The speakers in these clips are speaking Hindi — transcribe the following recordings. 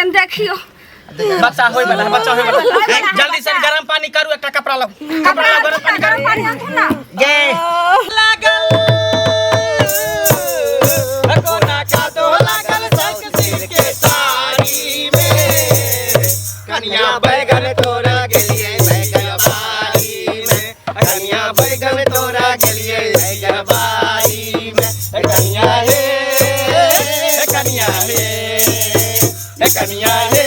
कन देखियो बच्चा होय वाला जल्दी से गरम पानी करू एकटा कपड़ा लो गरम पानी आथु ना जय लागल कोना का तो लागल सिर के साड़ी में कन्या बैगन तोरा गेलिए बैगन बाड़ी में कन्या बैगन तोरा गेलिए बैगन बाड़ी में कन्या हे कन्या हे कन्या हे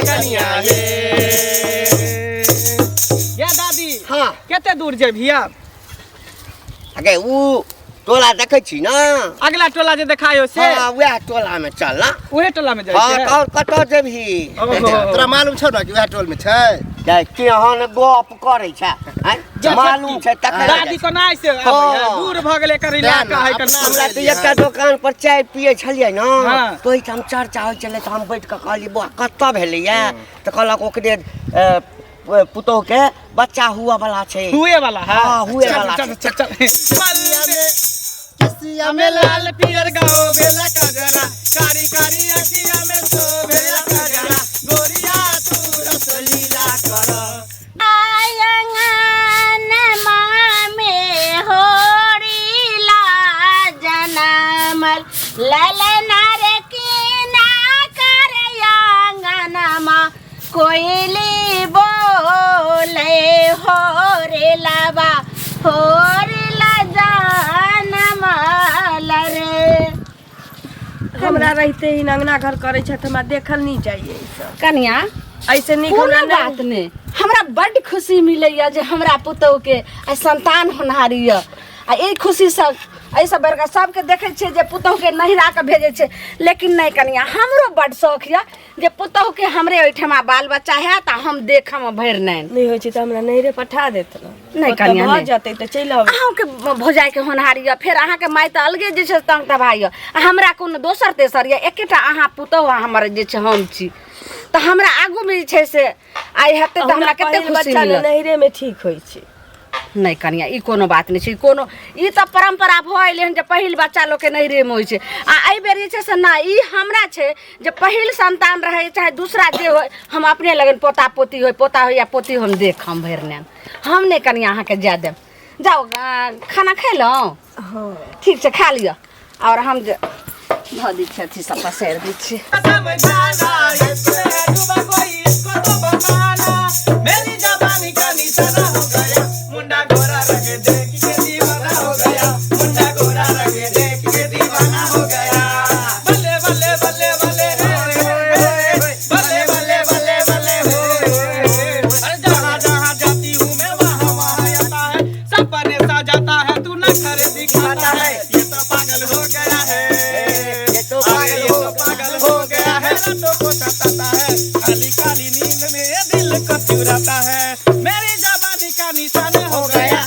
कन्या हे या दादी हाँ केते दूर जे भिया अगे ऊ टोला देखै छी ना अगला टोला जे देखायो से हां वह टोला में चल ना ओहे टोला में जाय हां छै और कतो जेबही तोरा मालूम छौ ना कि वह टोल में छै जाय के हन गप करै छै मालूम छै तकर दादी को नाइ से दूर भ गेले कर इलाका है कर हमरा तो एकटा दुकान पर चाय पिए छलिए ना हाँ। तो हम चर्चा होय छले त हम बैठ के कहली बा कत्ता भेलैया त कहलक ओकरे पुतोह के बच्चा हुआ वाला छै हुए वाला है हां हुए वाला चल चल चल मल्ले में किसिया में लाल पियर गाओ बेला कजरा कारी कारी अखिया में सो बेला कजरा गोरिया तू रसलीला कर आयंगन मामे होरीला जनमल ललना रे कीना कर आंगन मा कोयली बोले होरीला बा होरीला जनमल रे हमरा रहते ही अंगना घर करे छ त हमरा देखल नहीं चाहिए ई सब कन्या ऐसे नहीं कोनो हमरा बात नहीं हमरा बड़ खुशी मिलैया जे हमरा पुतोह के आ संतान होनहारी य आ ए खुशी से ऐसा बड़का सबके देखे छे जे पुतोह के नहिरा के भेजे छे लेकिन नहीं कनिया हमरो बड़ शौक य जे पुतोह के हमरे ओइठमा बाल बच्चा है त हम देखम भर नहीं होय छै त हमरा नहिरे पठा देत ना नहीं कनिया हो नहीं जाते त चल आवे अहाँ के भौजाई के होनहारी य फिर अहाँ के माई त अलगे जे छे तंग तबाई य हमरा कोनो दोसर तेसर य एकेटा अहाँ पुतोह हमर जे छे हम छी त हमरा आगू में जे छे से आई हते त हमरा कते खुशी बच्चा मिलत नहिरे में ठीक होय छै नहीं कनिया ई कोनो बात नहीं छै कोनो ई त परंपरा भइल हन जे पहिल बच्चा लोग के नहिरे में होय छै आ एहि बेर जे छै से ना ई हमरा छै जे पहिल संतान रहे चाहे दूसरा जे होय हम अपने लगन पोता पोती होय पोता होय या पोती हम देखम भरने हम नहीं कनिया अहाँ के जा देब जाओ खाना खा लो हां ठीक छै खा लियो और हम जे भ दी छै अथी सब पसेर दी छी समझाना इसमें डूबा कोई इसको तो बताना मेरी जवानी का निशाना हो गया मुंडा गोरा रंग देख के दीवाना हो गया मुंडा गोरा रंग देख के दीवाना हो गया बल्ले बल्ले बल्ले बल्ले बल्ले बल्ले बल्ले बल्ले अरे जहाँ जहाँ जाती हूँ मैं वहाँ वहाँ आता है सपने सा जाता है तू न कर दिखाता है ये तो पागल हो गया है ये तो पागल हो गया है रातों को सताता है काली काली नींद में ये दिल को चुराता है मेरी जवानी का निशाना हो गया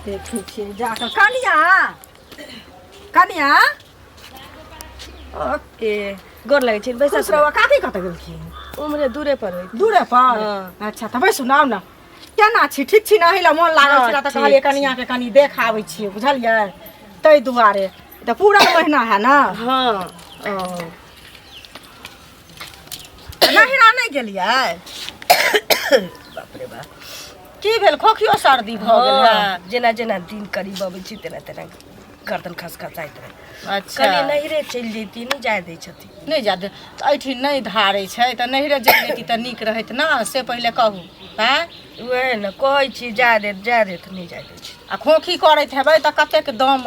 देखै छी जाकर कनिया कनिया ओके गोर लगे छी बैसा दूसरा काकी कत गेलखिन उमरे दूरे पर होय दूरे पर हाँ। अच्छा त बैसु नाउ न केना छी ठीक छी ना हिला मन लागल हाँ, छला त ठीक कहलिए कनिया के कनी देखाबै छी बुझलियै तै दुआरे त पूरा महीना है ना हां नहिरा नहीं गेलियै बाप रे बाप की भेल खोखियो सर्दी भ गेल है जेना जेना दिन करीब अबै छी तेना तेना गर्दन खसखसाइत रहे अच्छा कनी नहिरे चल जेती नहीं जाय दै छथि नहीं जा दे ऐठी नहीं धारै छै त नहिरे जल जेती त नीक रहत ना से पहिले कहू हैं उहे न कहै छी जा दे नहीं जाय दै छी आ खोखी करैत हेबै त कतेक दम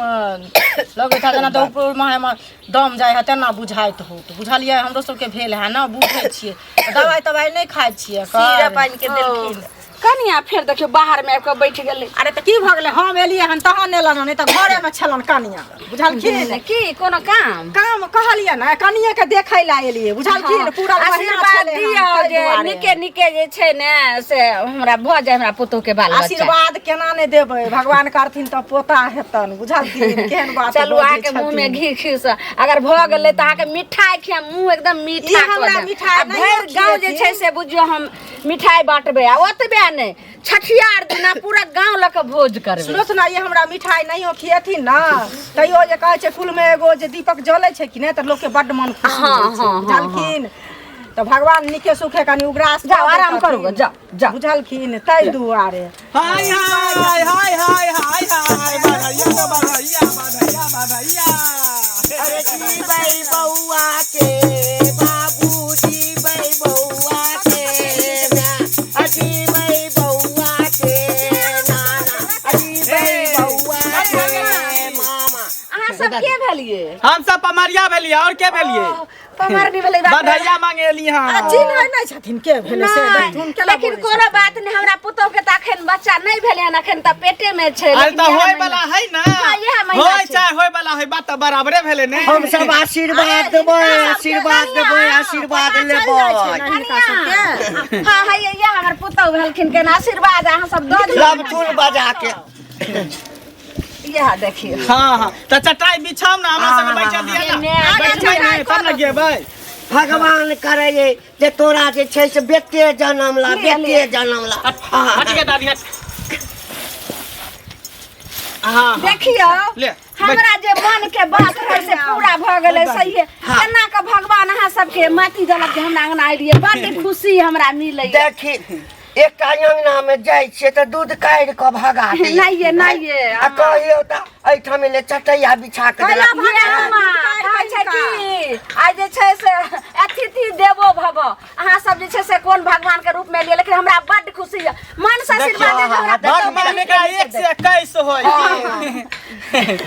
लगैत है जेना दौड़ में दम जाय है तेना बुझाइत हो तो बुझलियै हमरो सबके भेल है ना बुझै छियै दवाई तवाई नहीं खाइ छियै सीरा पानी के देलखिन कनिया फिर देखियो बाहर में आके बैठ गेले अरे त की भ गेलै हम एलियै हन तहन एलन नहीं त घरे में छलन कनिया बुझलखिन की कोनो काम काम कहलियै ना कनिया के देखै ला एलियै बुझलखिन पूरा महीना आशीर्वाद छलै दियो जे निके निके जे छै ने से हमरा भ जाय हमरा पुतोह के बाल बच्चा आशीर्वाद केना नहीं देबै भगवान करथिन त पोता हेतन बुझलखिन केहन बात चलू आके मुंह में घी खीस अगर भ गेलै त आके मिठाई खिया मुंह एकदम मीठा ई हमरा कर दे। मिठाई आ नहीं भर गांव जे खिएथिन। छै से बुझियो हम मिठाई बांटबे आ ओतबे नहीं छठियार दिना पूरा गांव लक भोज करबे। सुनो सुना ये हमरा मिठाई नहीं हो खिएथिन ना तैयो जे कहै छै फूल में एगो जे दीपक जलै छै कि ने त लोग के बड्ड मन खुशी हाँ, होइ छै हाँ, हाँ, बुझलखिन तो भगवान निके सुखे कनी उग्रास जाओ आराम करू जा जा बुझलखिन तै दुआरे हाय हाय हाय हाय हाय हाय हाय बधाइया बधाइया बधाइया बधाइया अरे जीबै बौआ के बाबूजी बै बौआ के अजीबै बौआ के नाना अजीबै बौआ के मामा। अहाँ सब के भेलिए? हम सब पमरिया भेलिए और के भेलिए पमरनी भेलै बधाइया मांगे एली हां चिन्है नै छथिन के भेले से थुन के लेकिन कोनो बात नहीं हमरा पुतौ के त अखन बच्चा नहीं भेले हन अखन त पेटे में छै। अरे त होय वाला है ना हाँ, यह महीना होय छै। चाहे होय वाला है बात त बराबरे भेले ने हम सब आशीर्वाद देबै आशीर्वाद देबै आशीर्वाद लेबै। हाँ हाँ ये हमर पुतौ भेलखिन के आशीर्वाद अहाँ सब दऽ दियौ। सब टूल बजा के यह देखिए हां हां त चटाई बिछाऊ ना हमरा संगे बैठा दिया ना बैठबै नहीं तब न गेबै। भगवान करे जे तोरा जे छै से बेटे जन्मला बेटे जन्मला। हट के दादी हट हां देखियो ले हमरा जे मन के बात है से पूरा भ गेलै सही है। केना के भगवान अहाँ सबके माटी देलक जे हमरा अंगना एलिए बड़ खुशी हमरा मिलै। देखी एक अंगना में जाय छियै त दूध काढ़ के भगा दी नहीं ये आ कहियो त एठाम ले चटैया बिछा के देलक। कहै छै कि आइ जे छै से अतिथि देवो भव अहाँ सब जे छै से कोन भगवान के रूप में लिए लेकिन हमरा बड़ खुशी है मन से आशीर्वाद दे हमरा भगवान का 1 से 21 होय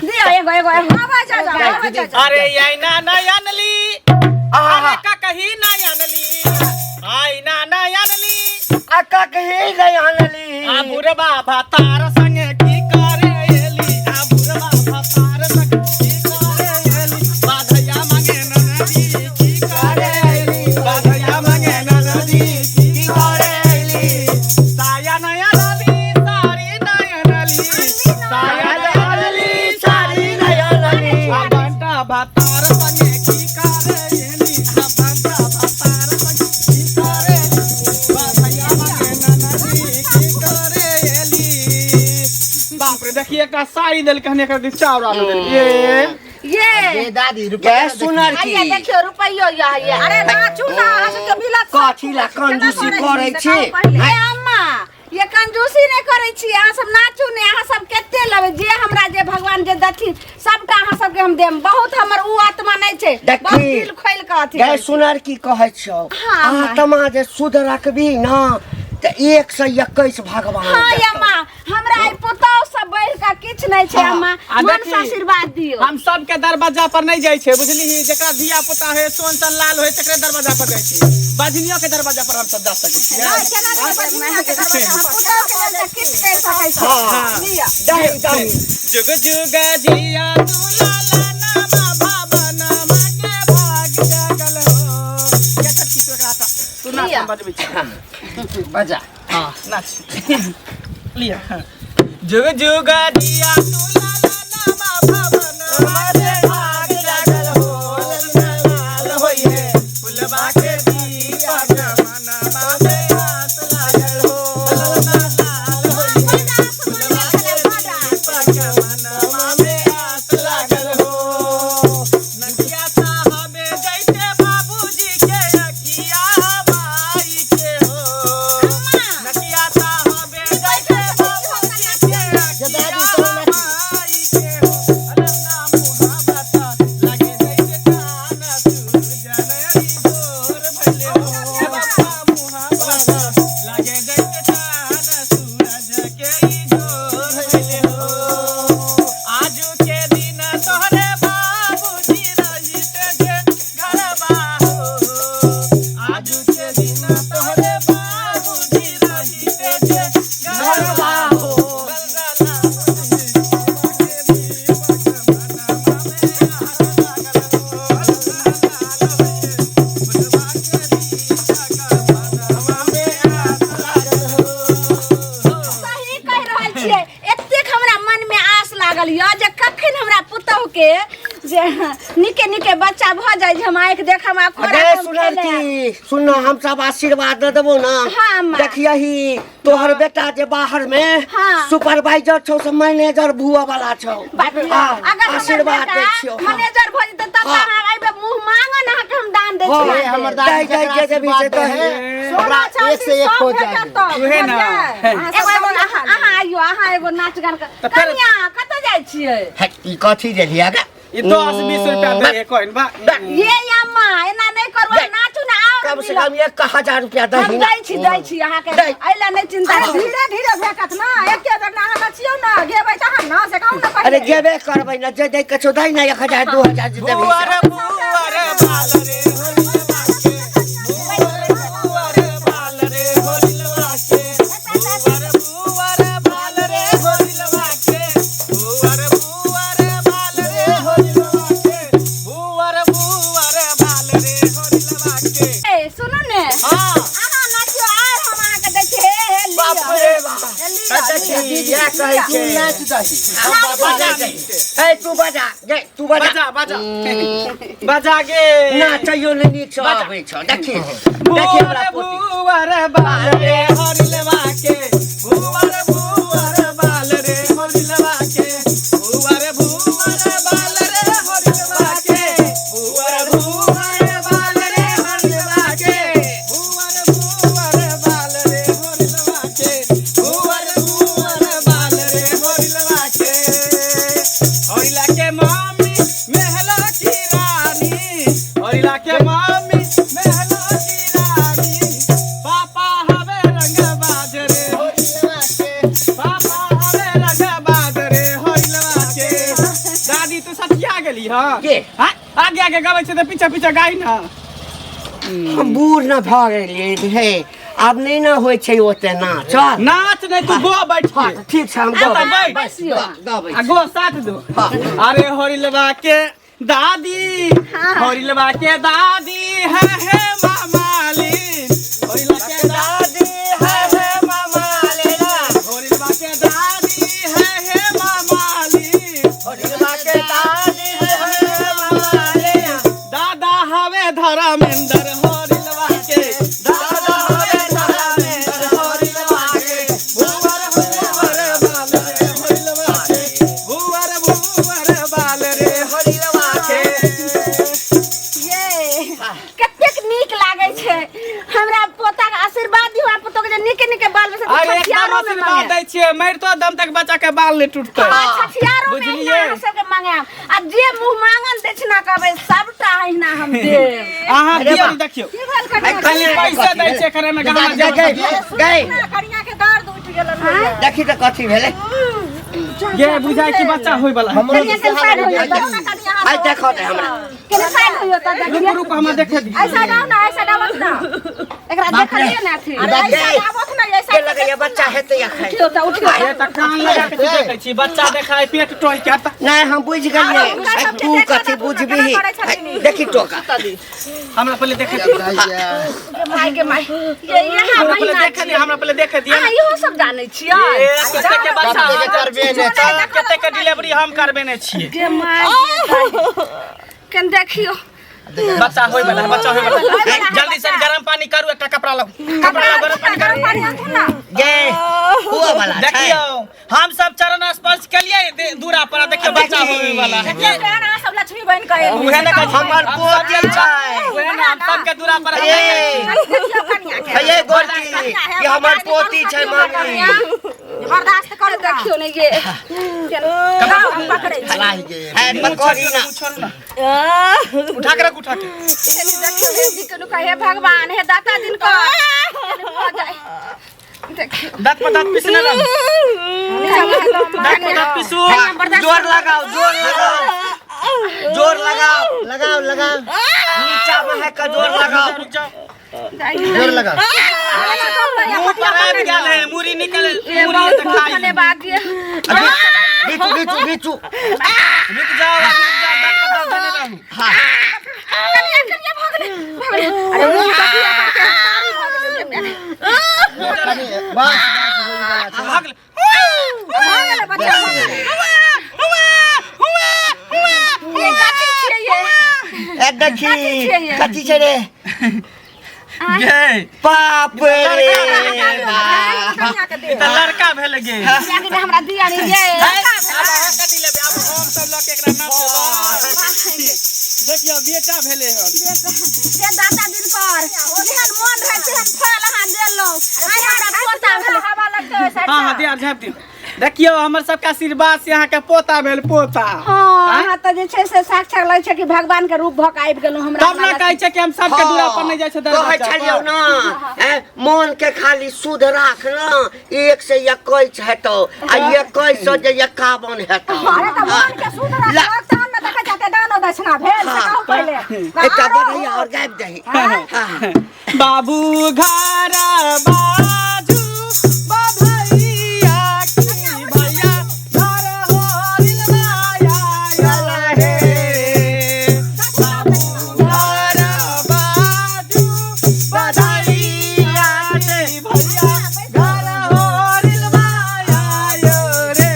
दियो एगो जा अरे यही ना नयनली अरे का कही नयनली आई ना नयनली अक्का कहे नहीं आनली आ बुरबा भातार संगे की करे एली आ बुरबा भातार संगे की करे एली बाधैया मांगे ननदी की करे एली बाधैया मांगे ननदी की करे एली साया नया नली सारी नया नली साया नया नली सारी नया नली आ बंटा भातार संगे की करे एली आ बंटा भातार संगे की करे बाधैया मांगे ननदी की करे एली। बाप रे देखिए एक साड़ी दिल कहने कर दी चावड़ा ये दादी गैस सुनर की आइए देखियो रुपैयो ये अरे नाचू ना अहाँ सबके मिलत कथी ला कंजूसी करै छी ए अम्मा ये कंजूसी नहीं करे छी अहाँ सब नाचू ने अहाँ सब केते लेबे जे हमरा जे भगवान जे दथिन सबटा अहाँ सबके हम देम बहुत हमर उ आत्मा नहीं छै बहुत दिल खोल के अथी गैस सुनर की कहै छौ हाँ, आत्मा जे शुद्ध रखबी ना त 121 भगवान हाँ देतौ। अम्मा हमरा आई पुतौ सब बैठ का किछ नहीं छै अम्मा आ मन देखी, से आशीर्वाद दियो। हम सब के दरवाजा पर नहीं जाय छे बुझली जेकरा धिया पुता है सोन सन लाल होय तकरे दरवाजा पर जाय छे बाजनियों के दरवाजा पर हम सब जा सके छी केना के बदनिया के दरवाजा हम पुतौ के लेल किछ कर सकै छी हाँ। लिया दही दही जुग जुग जिया तू लाला ना भवन के भाग जागल हो के तक की तोरा तू ना बजबै छी बजा हां नाच लिया जुग जुग जिया तू लाला ना भवन के भाग जागल हो लाल होइए फुलवा के दीपक मनवा में आस लागल हो लाल होइए फुलवा के दीपक मनवा में आस लागल हो नदिया साहबे जैसे बाबूजी के अखिया भाई के हो नदिया साहबे जैसे बाबूजी के अखिया जाए हम आँख देखम आ खोरा अरे हम खेले। सुनलती सुन हम सब आशीर्वाद दे देबो ना। हाँ, माँ। देखिए ही तोहर बेटा जे बाहर में हाँ। सुपरवाइजर छौ से मैनेजर भुआ वाला छौ। हाँ, अगर हमर आशीर्वाद बेटा दे छियो। मैनेजर भ जेतै तब हाँ। अहाँ आइबे मुंह मांगन अहाँ के हम दान दे हाँ, छियै हमर दे दादी दे जकरा दे भी से आशीर्वाद दे। है, सोना हमरा चांदी एक से एक सब हो भेटत जाए। तऽ, उहे ना। बुझलियै? अहाँ आइयो अहाँ एगो नाच गान कर कनिया कतऽ जाइ छियै है, ई कथी देलिया गे? ई 10-20 रुपया दे कोइन बा। ये अम्मा एना नहीं करू नाचू ना और कम से कम 1000 रुपया हम दही ना। दै छी अहाँ के दै। एला नहीं चिंता करू धीरे धीरे भेटत ना एके बेर ना अहाँ नचियौ ना गेबै तहन ना से कहू ना अरे पहिले गेबे करबै ना जे दे के छौ दही ना 1000 2000 जे देबे। बुआर बाल रे होलिलवा के बुआर बाल रे होलिलवा के बुआर बाल रे होलिलवा के बुआर बाल रे होलिलवा के बुआर बाल रे होलिलवा के। ए सुनु ने हां अहाँ नाचियो आर हम अहाँ के दै छी हे हे बाप रे बाप। लियो ये कहै तू छै। नाच दही। बजा ए तू बजा गे तू बजा। बजा बजा बजा गे नाचैयो ने नीक से आबै छौ। देखी देखी हमरा पोती। बुआर बाल रे होलिलवा के बुआर बाल रे होलिलवा के बुआर बाल रे होलिलवा के बुआर बाल रे होलिलवा के बुआर बाल रे होलिलवा के बुआर बाल रे होलिलवा के होइला के मामी महला की रानी होइला के मामी महला की रानी पापा हवे रंग बाजरे होइलवा के पापा हवे रंग बाजरे होइलवा के। दादी तू सचिया गेली हां के? हां आगे आगे गाबै छै त पीछे पीछे गाई ना। हम बूढ़ न भऽ गेलियै हे आब नहीं ना होइ छै ओते नाच। चल नाच नहीं तू गो बैठ हाँ, ठीक छै हम गबै बैठ बसियो गबै। आ गो साथ दो। अरे होरिलवा के दादी होरिलवा के दादी है मामाली होरिलवा के दादी है मामाली होरिलवा के दादी है मामाली होरिलवा के दादी है मामाली दादा हवे धर्मेंद्र होरिलवा के दादा हवे धर्मेंद्र होरिलवा के बुवर बाल रे होरिलवा के बुवर बाल रे होरिलवा के। ये कतेक नीक लागे छै हमरा पोता के आशीर्वाद दियो आ पोता के जे नीके नीके बाल में से अरे एकदम आशीर्वाद दै छियै मरितो दम तक बच्चा के बाल नहीं टूटतै। छठियारो में बुझलियै? अहाँ सबके मंगाम आ जे मुंह मांगन दक्षिणा कहबै सबटा अहिना हम देब अहाँ दियौ देखियो की भेल कनिया खाली पैसा दै छै करे में गहना गई गई कनिया के दर्द उठ गेलन है देखी त कथी भेलै। ये बुझाइ कि बच्चा होय वाला है। हमरो कनिया के साइड होइयो तो ना कनिया आई देखो दे हमरा। के साइड होइयो त रुक देखिए रुक हमरा देखे दी। ऐसा डाउ ना ऐसा डाउ ना एकरा देखलिए ना थी ऐसा डावत ना के ऐसा लगे ये बच्चा हेतै या खाइ। उठियो त उठियो ये त कान लगा के देखै छी बच्चा देखाय पेट टोय के त नहीं हम बुझ गेलियै। आई तू कथी बुझबिही। आई, देखी टोका हमरा पहले देखे दी। माय के माय ये यहाँ हमरा पहले महीना देखे दी हमरा पहले देखे दी। अहाँ इहो सब जानै छियै ए कते के बच्चा कते के करबे ने त कते के डिलीवरी हम करबे ने छियै। के माय कन देखियो बच्चा होय वाला है बच्चा होय वाला है। जल्दी से गरम पानी करू एकटा कपड़ा लो कपड़ा लो गरम पानी गरम करू। पानी आथु ना गे हुआ वाला छै। देखियो हम सब चरण स्पर्श कलिए दूरा पर देखियो बच्चा होवे वाला है। ये कहना सब लक्ष्मी बहन कहे उहे न कहै हमर पोती छै। उहे न हम सब के दूरा पर ए देखियो कनिया के ये गोरकी ये हमर पोती छै मामी। बर्दाश्त कर देखियो ने ये हम पकड़े छी लाही गे। है पकड़ी ना। छोड़ ना उठा के रख उठा के। देखियो हे जी के कहे भगवान हे दाता दिन को हो जाए देखियो दांत पर दांत पीसने रह दांत पर दांत पीसू। जोर लगाओ जोर लगाओ जोर लगाओ लगाओ लगाओ नीचा में है का जोर लगाओ। रुक जाओ जोर लगा। मुंह पर आबि गेल है मुरी निकल मुरी त खाई। बाकी बिचू बिचू बिचू रुक जाओ दांत पर दांत देने रहू। हां कनिया कनिया भागले अरे मुंह तकिया करके बस भाग ले। भागले बच्चा भागले ये गाती छियै ये ए देखी कथी छै रे गे बाप रे ई त लड़का भेल गे लेकिन हमरा दिया नहीं ये कथी लेबे अब हम सब लके एकरा नाम देबो देखियो बेटा भेले हन से दादा दिन पर जेहन मन रहे तेहन फल हां देलो आइ हमरा पोता भेल हवा लगते हां हां दिया झाप दी देखियो हमर सबके आशीर्वाद से अहाँ के पोता भेल पोता हां हां त जे छै से साक्षात लगे छै कि भगवान के रूप भक आबि गेलो हमरा तब ना कहै छै कि हम सबके दूरा पर नहीं जाय छै कहै छलियौ ना मन के खाली शुद्ध राख ना 1 से 21 हेतौ आ 21 से जे 51 हेतौ अरे त मन के शुद्ध राख तहन न देखै जाते दानो दक्षिणा भेल से कहू पहिले एकटा बढ़िया और गाबि दही बाबू घर बाजू बधैया की भैया घर होरिल माया आया हे बाबू घर बाजू बधैया की भैया घर होरिल माया आयो रे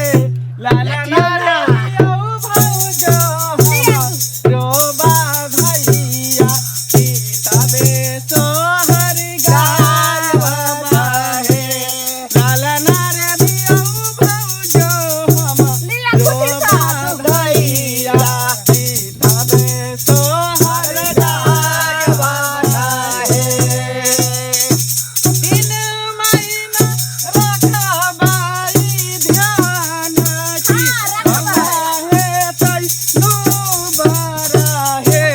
लाला नारा यो भौजो रो बधैया सीताबे सोहर गाय बाहे लाला नारे दियो भौजो हम रो बधैया सीताबे सोहर गाय बाहे दिन महीना रखबाई ध्यान की हे तै दुबारा हे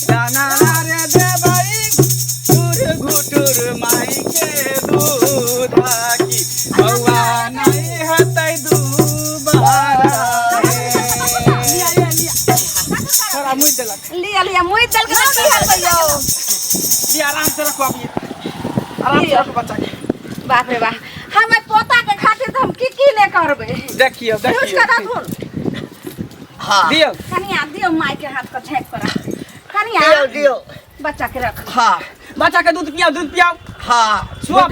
दाना रे देबै घुटुर माई के दूध की बौआ नहीं हेतै दुबारा थोड़ा मुँह देलक लिया मुई चल के की हेतै यो लिया आराम से रखो अभी आराम से रखो बच्चा के बाप रे बा हम पोता के खातिर हम की ले करबे देखियो कुछ देखियो करा थोड़ हां दियो कनिया दियो माई के हाथ को छेक पर कनिया दियो दियो बच्चा के रख हां बच्चा के दूध पियाओ हां सुआ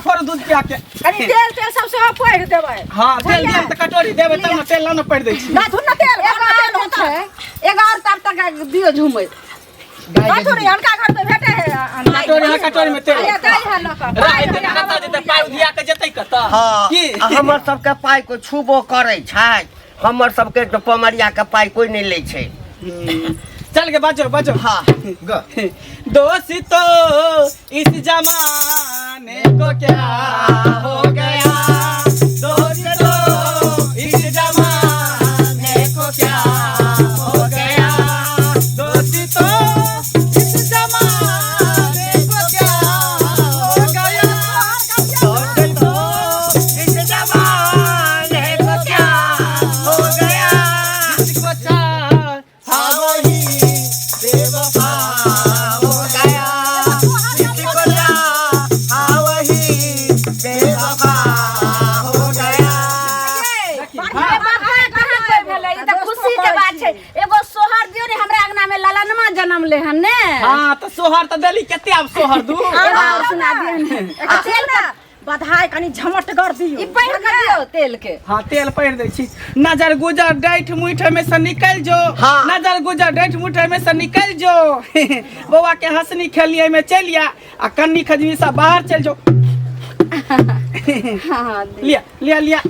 फर दूध पिया के कनी तेल सब से पड़ देबै हां तेल दियम त कटोरी देबै तब न तेल न पड़ दै छी ना धुन तेल तेल होता है एगो और तब तक दियो झुमै कटोरी हनका घर पे भेटे है कटोरी में तेल या दई है लक राय दे कत जेते पाउ धिया के जेते कत हां की हमर सबके पाई को छुबो करै छै हमर सबके तो पमरिया के पाई कोई नहीं लै छै चल के बचो हां दोस्त तो इस जमाने को क्या हो गया दोस्त तो इस जमाने को क्या हो गया दोस्त तो इस जमाने को क्या हो गया दोस्त तो इस जमाने को क्या हो गया जिसको चाहा वही बेवफा हो गया जिसको चाहा वही बेवफा हो गया खुशी के बात छै एगो सोहर दियो ने हमरा अंगना में ललनमा जन्म ले हन ने हां तो सोहर त देली केते अब सोहर दू एगो और सुना दियो ने तेल का बधाई कनी झमट कर दियो ई पहिर कर दियो तेल के हां तेल पहिर दै छी नजर गुजर डाइठ मुठ में से निकल जो हाँ। नजर गुजर डाइठ मुठ में से निकल जो बौआ के हंसनी खेलिए में चलिया आ कन्नी खजनी सा बाहर चल जो हां लिया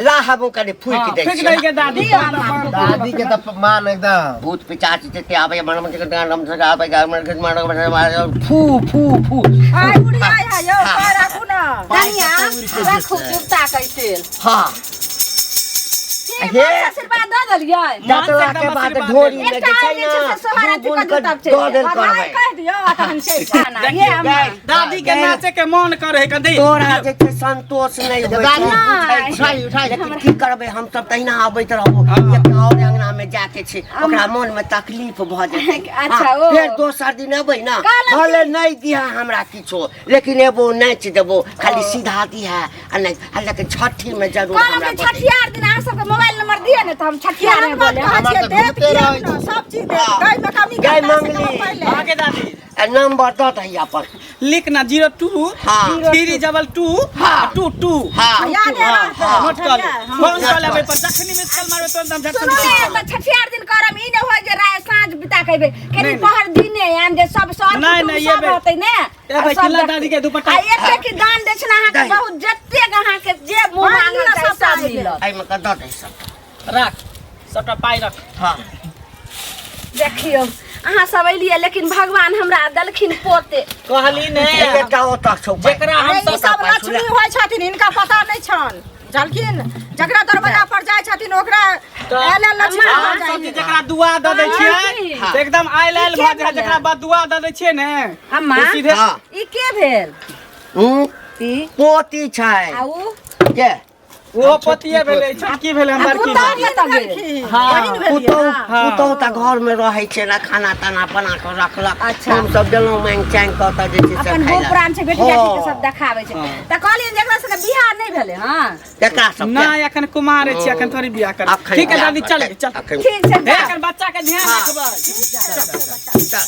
ला हमू कने फूक दै फेंक छी दे के दादी दादी के त मान एकदम भूत पिचाच ते आबे मन के नाम से आबे मन के फू फू फू आई बुढ़ी आई है यो राखू ना कनिया राखू चुपता कई तेल हां हे आशीर्वाद दे दलियै जतला के बाद ढोरी में जे छै ना सोहरा बुन के के तब दो दिन बधाई करबै कह दियो तहन से खाना ये अम्मा दादी के नाचे के मन करे के दे तोरा जे के संतोष नहीं होय नहीं। उठाई लेकिन की करबै हम सब तहिना आबैत रहबो एक और अंगना में जाके छी ओकरा मन में तकलीफ भ जेतै अच्छा, ओ। फिर दोसर दिन अबै ना कहलक भले नहीं दिया हमरा किछो लेकिन एबो नाच देबो खाली सीधा दिया आ नहीं लेकिन छठी में जरूर कहलक हमरा कि छठियार दिन अहाँ सबके मोबाइल नंबर दिए ने तो हम छठियार में बोले हमार त भूते रहै छै सब चीज दे गाय में कमी गाय मंगली आगे दादी नंबर दो दही अपन लिखना 02 हाँ। 322 हाँ। 22 हाँ याद है हाँ, नोट कर ले फोन कर लेबै पर जखनी मिस कॉल मारबे तो हम झट सुनो से ने छठियार दिन करम ई न होय जे राय साँझ बिता केबे केनी नहीं। पहर दिने आन जे सब सर नहीं, कुटुम नहीं, सब ये बे- होतै ने ए भाई किल्ला दादी के दुपट्टा आ एते की दान दक्षिणा अहाँ के नहीं। बहुत जत्ते अहाँ के जे मुंह मांगल छै सब मिलत एहि में दऽ दे सब रख सबटा पाई रख हाँ देखियो अहाँ सब एलिए लेकिन भगवान हमरा दलखिन पोते कहली ने एकटा ओतऽ छौ जेकरा हम अरे ई सब सब लक्ष्मी होइ छथिन इनका पता नहीं छन जलखिन जकरा दरवाजा पर जाय छथिन ओकरा एले लक्ष्मी हम हो सब जाय चीज जकरा दुआ द दै छियै हाँ। से एकदम आइल आइल भ जाय जकरा बाद दुआ द दै छियै ने अम्मा तो सीधे हाँ ई के भेल ई पोती छै आउ के वो पतिये भेलै छोटकी भेलै हम बड़की उतार भेलै। ले त गेल हाँ पुतहु तऽ घरमे रहै छै ने खाना ताना बना कऽ रखलक अच्छा। हम सब देलहुँ मांग चांग कऽ तऽ जे छै से अपन खाइ गो पुरान छै बेटी हाँ। बेटी के सब देखाबै छै त कहलिए जेकरा सबके बियाह नहि भेलै हां एकरा सब नहीं एखन कुमार छी एखन थोड़ी बियाह कर अखन ठीक है बियाह दादी करतै। चल चल अखन- ठीक छै जा। एखन बच्चा के ध्यान हाँ। रखबै चल।